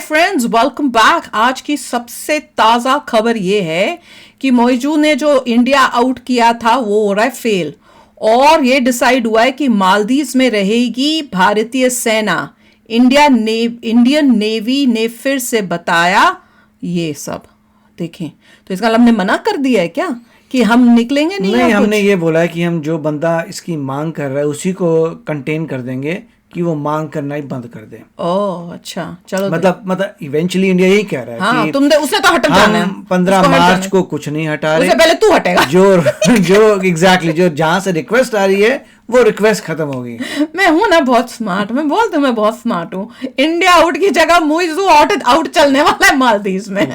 Friends, welcome back. आज की सबसे ताज़ा खबर ये है कि मौजू ने जो इंडिया आउट किया था वो हो रहा है फेल, और ये डिसाइड हुआ है कि मालदीव्स में रहेगी भारतीय सेना। इंडियन नेवी ने फिर से बताया ये सब। देखें, तो इसका मतलब हमने मना कर दिया है क्या कि हम निकलेंगे नहीं? हमने ये बोला है कि हम जो बंदा इसकी मांग कर रहा है उसी को कंटेन कर देंगे कि वो मांग करना ही बंद कर दे। ओह अच्छा, चलो। मतलब इवेंचुअली इंडिया यही कह रहा है हाँ, कि तुमने उसने तो हट जाना है। 15 मार्च को कुछ नहीं हटा रहे। उससे पहले तू हटेगा। जो एग्जैक्टली जो जहां से रिक्वेस्ट आ रही है वो रिक्वेस्ट खत्म होगी। मैं हूं ना बहुत स्मार्ट, मैं बोलती हूँ मैं बहुत स्मार्ट हूँ। इंडिया आउट की जगह मुइज़ू आउट चलने वाला है मालदीव्स में।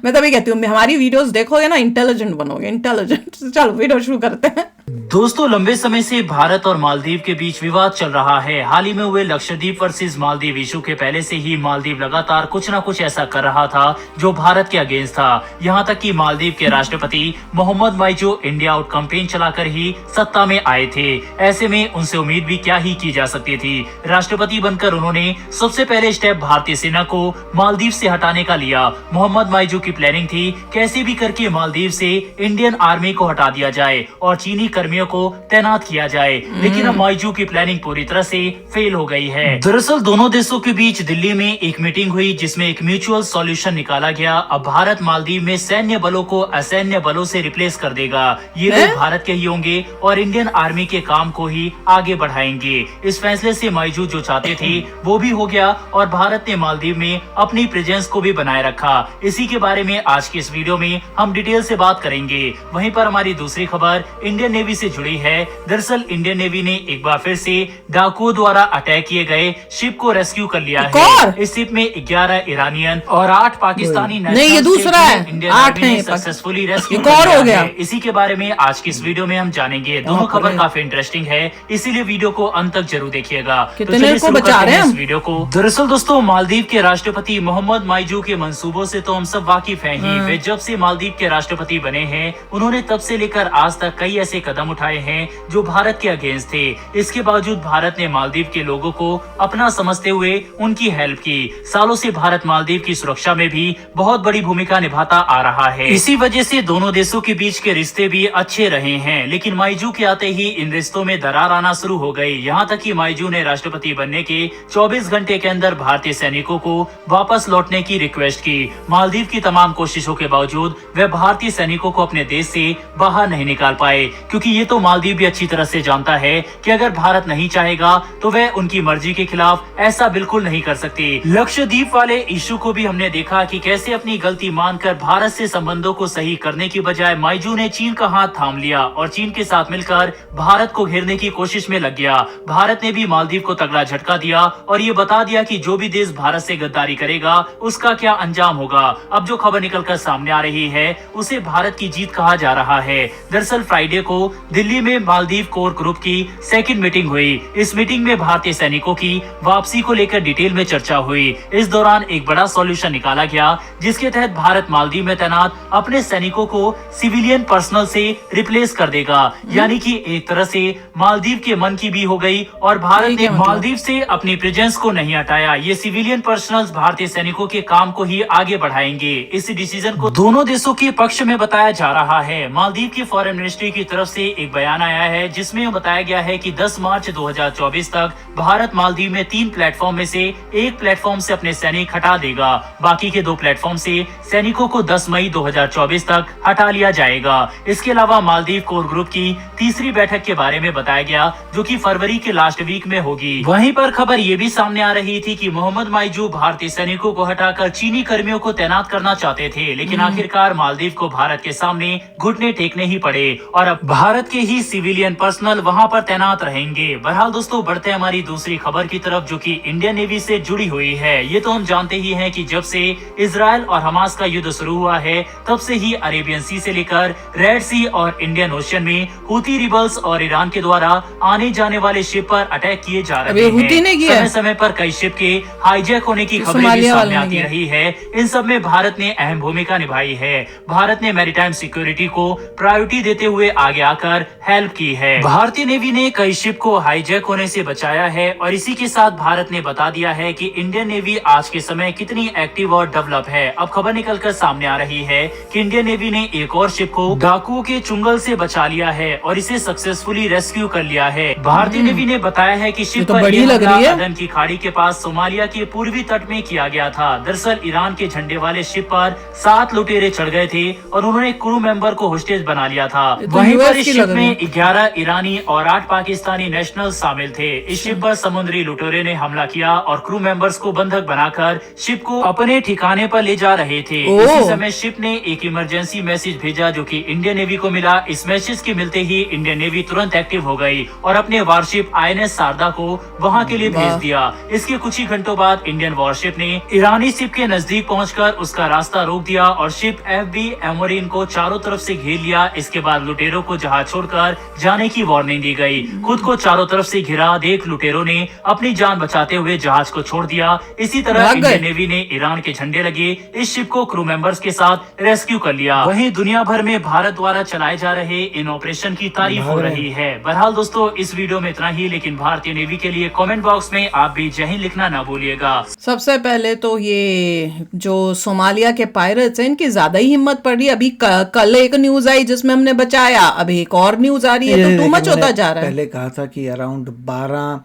मैं तभी कहती हूँ हमारी वीडियोस देखोगे ना, इंटेलिजेंट बनोगे, इंटेलिजेंट। चलो वीडियो शुरू करते हैं। दोस्तों, लंबे समय से भारत और मालदीव के बीच विवाद चल रहा है। हाल ही में हुए लक्षद्वीप वर्सेस मालदीव इशू के पहले से ही मालदीव लगातार कुछ न कुछ ऐसा कर रहा था जो भारत के अगेंस्ट था। यहाँ तक कि मालदीव के राष्ट्रपति मोहम्मद माइजू इंडिया आउट कैंपेन चलाकर ही सत्ता में आए थे। ऐसे में उनसे उम्मीद भी क्या ही की जा सकती थी। राष्ट्रपति बनकर उन्होंने सबसे पहले स्टेप भारतीय सेना को मालदीव से हटाने का लिया। मोहम्मद माइजू की प्लानिंग थी कैसे भी करके मालदीव से इंडियन आर्मी को हटा दिया जाए और चीनी कर्मियों को तैनात किया जाए, लेकिन अब माइजू की प्लानिंग पूरी तरह से फेल हो गई है। दरअसल दोनों देशों के बीच दिल्ली में एक मीटिंग हुई जिसमें एक म्यूचुअल सॉल्यूशन निकाला गया। अब भारत मालदीव में सैन्य बलों को असैन्य बलों से रिप्लेस कर देगा। ये लोग भारत के ही होंगे और इंडियन आर्मी के काम को ही आगे बढ़ाएंगे। इस फैसले से माइजू जो चाहते थे वो भी हो गया और भारत ने मालदीव में अपनी प्रेजेंस को भी बनाए रखा। इसी के बारे में आज की इस वीडियो में हम डिटेल से बात करेंगे। वहीं पर हमारी दूसरी खबर इंडियन नेवी से जुड़ी है। दरअसल इंडियन नेवी ने एक बार फिर से डाकुओं द्वारा अटैक किए गए शिप को रेस्क्यू कर लिया है। इस शिप में 11 ईरानियन और 8 पाकिस्तानी नहीं, ये दूसरा है। इंडियन आर्मी ने सक्सेसफुली रेस्क्यू हो गया। इसी के बारे में आज की इस वीडियो में हम जानेंगे। दोनों खबर काफी इंटरेस्टिंग है, इसीलिए वीडियो को अंत तक जरूर देखिएगा। कितने को बचा रहे हैं इस वीडियो को। दरअसल दोस्तों, मालदीव के राष्ट्रपति मोहम्मद माइजू के मंसूबों से तो हम सब वाकिफ हैं ही। वे जब से मालदीव के राष्ट्रपति बने हैं उन्होंने तब से लेकर आज तक कई ऐसे कदम उठाए हैं जो भारत के अगेंस्ट थे। इसके बावजूद भारत ने मालदीव के लोगों को अपना समझते हुए उनकी हेल्प की। सालों से भारत मालदीव की सुरक्षा में भी बहुत बड़ी भूमिका निभाता आ रहा है। इसी वजह से दोनों देशों के बीच के रिश्ते भी अच्छे रहे हैं, लेकिन माइजू के आते ही इन रिश्तों में दरार आना शुरू हो गई। यहाँ तक कि माइजू ने राष्ट्रपति बनने के 24 घंटे के अंदर भारतीय सैनिकों को वापस लौटने की रिक्वेस्ट की। मालदीव की तमाम कोशिशों के बावजूद वे भारतीय सैनिकों को अपने देश से बाहर नहीं निकाल पाए, क्योंकि ये तो मालदीव भी अच्छी तरह से जानता है कि अगर भारत नहीं चाहेगा तो वह उनकी मर्जी के खिलाफ ऐसा बिल्कुल नहीं कर सकते। लक्षद्वीप वाले इशू को भी हमने देखा कि कैसे अपनी गलती मानकर भारत से संबंधों को सही करने की बजाय माइजू ने चीन का हाथ थाम लिया और चीन के साथ मिलकर भारत को घेरने की कोशिश में लग गया। भारत ने भी मालदीव को तगड़ा झटका दिया और ये बता दिया कि जो भी देश भारत से गद्दारी करेगा उसका क्या अंजाम होगा। अब जो खबर निकलकर सामने आ रही है उसे भारत की जीत कहा जा रहा है। दरअसल फ्राइडे को दिल्ली में मालदीव कोर ग्रुप की सेकंड मीटिंग हुई। इस मीटिंग में भारतीय सैनिकों की वापसी को लेकर डिटेल में चर्चा हुई। इस दौरान एक बड़ा सॉल्यूशन निकाला गया जिसके तहत भारत मालदीव में तैनात अपने सैनिकों को सिविलियन पर्सनल से रिप्लेस कर देगा। यानी कि एक तरह से मालदीव के मन की भी हो गई और भारत ने मालदीव से अपनी प्रेजेंस को नहीं हटाया। ये सिविलियन पर्सनल भारतीय सैनिकों के काम को ही आगे बढ़ाएंगे। इस डिसीजन को दोनों देशों के पक्ष में बताया जा रहा है। मालदीव की फॉरेन मिनिस्ट्री की तरफ से एक बयान आया है जिसमें बताया गया है कि 10 मार्च 2024 तक भारत मालदीव में 3 प्लेटफॉर्म में से एक प्लेटफॉर्म से अपने सैनिक हटा देगा। बाकी के 2 प्लेटफॉर्म से सैनिकों को 10 मई 2024 तक हटा लिया जाएगा। इसके अलावा मालदीव कोर ग्रुप की तीसरी बैठक के बारे में बताया गया जो कि फरवरी के लास्ट वीक में होगी। वहीं पर खबर ये भी सामने आ रही थी कि मोहम्मद माइजू भारतीय सैनिकों को हटाकर चीनी कर्मियों को तैनात करना चाहते थे, लेकिन आखिरकार मालदीव को भारत के सामने घुटने टेकने ही पड़े और अब भारत के ही सिविलियन पर्सनल वहां पर तैनात रहेंगे। बहरहाल दोस्तों, बढ़ते हैं हमारी दूसरी खबर की तरफ जो कि इंडियन नेवी से जुड़ी हुई है। ये तो हम जानते ही हैं कि जब से इजराइल और हमास का युद्ध शुरू हुआ है तब से ही अरेबियन सी से लेकर रेड सी और इंडियन ओशन में हुती रिबल्स और ईरान के द्वारा आने जाने वाले शिप पर अटैक किए जा रहे हैं। समय समय पर कई शिप के हाईजैक होने की खबरें भी सामने आती रही है। इन सब में भारत ने अहम भूमिका निभाई है। भारत ने मैरीटाइम सिक्योरिटी को प्रायोरिटी देते हुए आगे आकर कर हेल्प की है। भारतीय नेवी ने कई शिप को हाईजैक होने से बचाया है और इसी के साथ भारत ने बता दिया है कि इंडियन नेवी आज के समय कितनी एक्टिव और डेवलप है। अब खबर निकलकर सामने आ रही है कि इंडियन नेवी ने एक और शिप को डाकुओं के चुंगल से बचा लिया है और इसे सक्सेसफुली रेस्क्यू कर लिया है। भारतीय नेवी ने बताया है कि शिप तो पर बड़ी यह लग हमला रही है। अदन की खाड़ी के पास सोमालिया के पूर्वी तट में किया गया था। दरअसल ईरान के झंडे वाले शिप पर 7 लुटेरे चढ़ गए थे और उन्होंने क्रू मेंबर को होस्टेज बना लिया था। तो वहीं पर US इस की शिप लग रही में 11 ईरानी और 8 पाकिस्तानी नेशनल शामिल थे। इस शिप पर समुद्री लुटेरे ने हमला किया और क्रू मेंबर्स को बंधक बनाकर शिप को अपने ठिकाने पर ले जा रहे थे। इसी समय शिप ने एक इमरजेंसी मैसेज भेजा जो कि इंडियन नेवी को मिला। इस मैसेज के मिलते ही इंडियन नेवी तुरंत एक्टिव हो गई और अपने वारशिप INS शारदा को वहां के लिए भेज दिया। इसके कुछ ही घंटों बाद इंडियन वॉरशिप ने ईरानी शिप के नजदीक पहुंचकर उसका रास्ता रोक दिया और शिप FB एमोरिन को चारों तरफ से घेर लिया। इसके बाद लुटेरों को जहाज छोड़कर जाने की वार्निंग दी गई। खुद को चारों तरफ से घिरा देख लुटेरों ने अपनी जान बचाते हुए जहाज को छोड़ दिया। इसी तरह इंडियन नेवी ने ईरान के झंडे लगे इस शिप को क्रू मेंबर्स के साथ रेस्क्यू कर लिया। वहीं दुनिया भर में भारत द्वारा चलाए जा रहे इन ऑपरेशन की तारीफ हो रही है। बहरहाल दोस्तों, इस वीडियो में इतना ही, लेकिन भारतीय नेवी के लिए कमेंट बॉक्स में आप भी जय हिंद लिखना ना भूलिएगा। सबसे पहले तो ये जो सोमालिया के पायरेट्स हैं इनकी ज्यादा ही हिम्मत पड़ रही है। अभी कल एक न्यूज आई जिसमें हमने बचाया, अभी एक और न्यूज आ रही है, तो टू मच होता जा रहा है। पहले कहा था कि अराउंड 12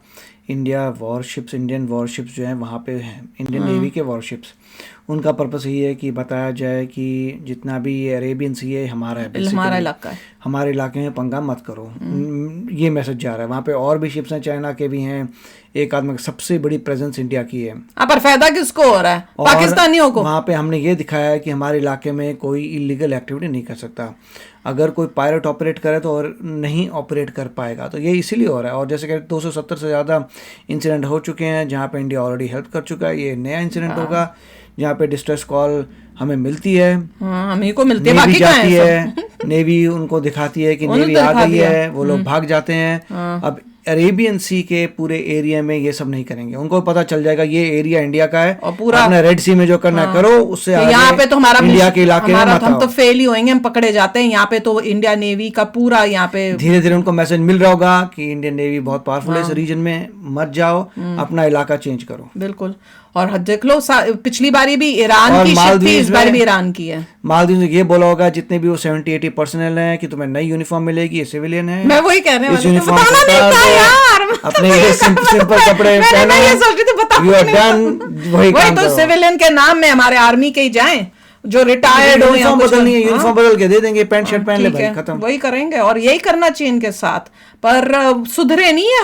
इंडियन वॉरशिप्स जो हैं वहाँ पे हैं, इंडियन नेवी के वॉरशिप्स। उनका पर्पस यही है कि बताया जाए कि जितना भी ये अरेबियन सी है हमारा है, हमारा इलाका है, हमारे इलाके में पंगा मत करो। ये मैसेज जा रहा है। वहाँ पे और भी शिप्स हैं, चाइना के भी हैं। एक आदमी सबसे बड़ी प्रेजेंस इंडिया की है। पर फायदा किसको हो रहा है? पाकिस्तानियों को। वहाँ पे हमने ये दिखाया है कि हमारे इलाके में कोई इलीगल एक्टिविटी नहीं कर सकता। अगर कोई पायलट ऑपरेट करे तो और नहीं ऑपरेट कर पाएगा। तो ये इसीलिए हो रहा है। और जैसे कि 270 से ज़्यादा इंसिडेंट हो चुके हैं जहाँ पे इंडिया ऑलरेडी हेल्प कर चुका है। ये नया इंसिडेंट होगा जहाँ पे डिस्ट्रेस कॉल हमें मिलती है, हमें को मिलती है, नेवी बाकी जाती है, नेवी उनको दिखाती है कि नेवी आ गई है, वो लोग भाग जाते हैं। अब अरेबियन सी के पूरे एरिया में ये सब नहीं करेंगे। उनको पता चल जाएगा ये एरिया इंडिया का है और पूरा अपने रेड सी में जो करना है करो, उससे आगे यहाँ पे तो हमारा इंडिया के इलाके में मत हम तो फेल ही होंगे, हम पकड़े जाते हैं। यहाँ पे तो इंडिया नेवी का पूरा यहाँ पे धीरे धीरे उनको मैसेज मिल रहा होगा कि इंडियन नेवी बहुत पावरफुल है इस रीजन में, मत जाओ, अपना इलाका चेंज करो। बिल्कुल। और देख लो पिछली बारी भी ईरान की शिप थी, इस बार भी ईरान की है। मालदीव ने ये बोला होगा जितने भी वो 70-80 पर्सनल हैं कि तुम्हें नई यूनिफॉर्म मिलेगी, ये सिविलियन है। मैं वही कहने वाली थी, यूनिफॉर्म बताना नहीं था यार। अपने ये सिंपल कपड़े मैं ये सोच रही थी, बता यू आर डन, वही तो सिविलियन के नाम में हमारे आर्मी के ही जाएं जो रिटायर्ड हो। यूनिफॉर्म बदलनी है, यूनिफॉर्म बदल के दे देंगे, पैंट शर्ट पहन ले भाई, खत्म। वही करेंगे और यही करना चाहिए इनके साथ। पर सुधरे नहीं है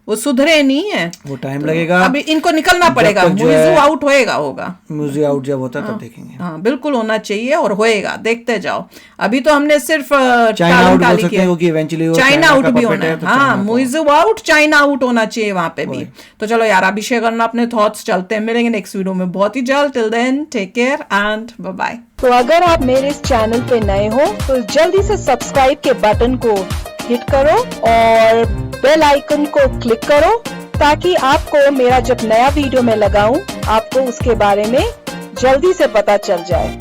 वो सुधरे नहीं है, वो टाइम लगेगा। अभी इनको निकलना पड़ेगा। मुइज़ू आउट होगा मुइज़ू आउट जब होता तब देखेंगे। हाँ बिल्कुल होना चाहिए और होएगा, देखते जाओ। अभी तो हमने सिर्फ चाइना आउट हो सकते हैं क्योंकि इवेंचुअली चाइना आउट भी होना है। हाँ, मुइज़ू आउट, चाइना आउट होना चाहिए वहां पे भी। तो चलो यार, अभी शेयर करना अपने थॉट्स। चलते हैं, मिलेंगे नेक्स्ट वीडियो में बहुत ही जल्द। Till then take care and bye bye. तो अगर आप मेरे इस चैनल पे नए हो तो जल्दी से सब्सक्राइब के बटन को हिट करो और बेल आइकन को क्लिक करो ताकि आपको मेरा जब नया वीडियो मैं लगाऊं आपको उसके बारे में जल्दी से पता चल जाए।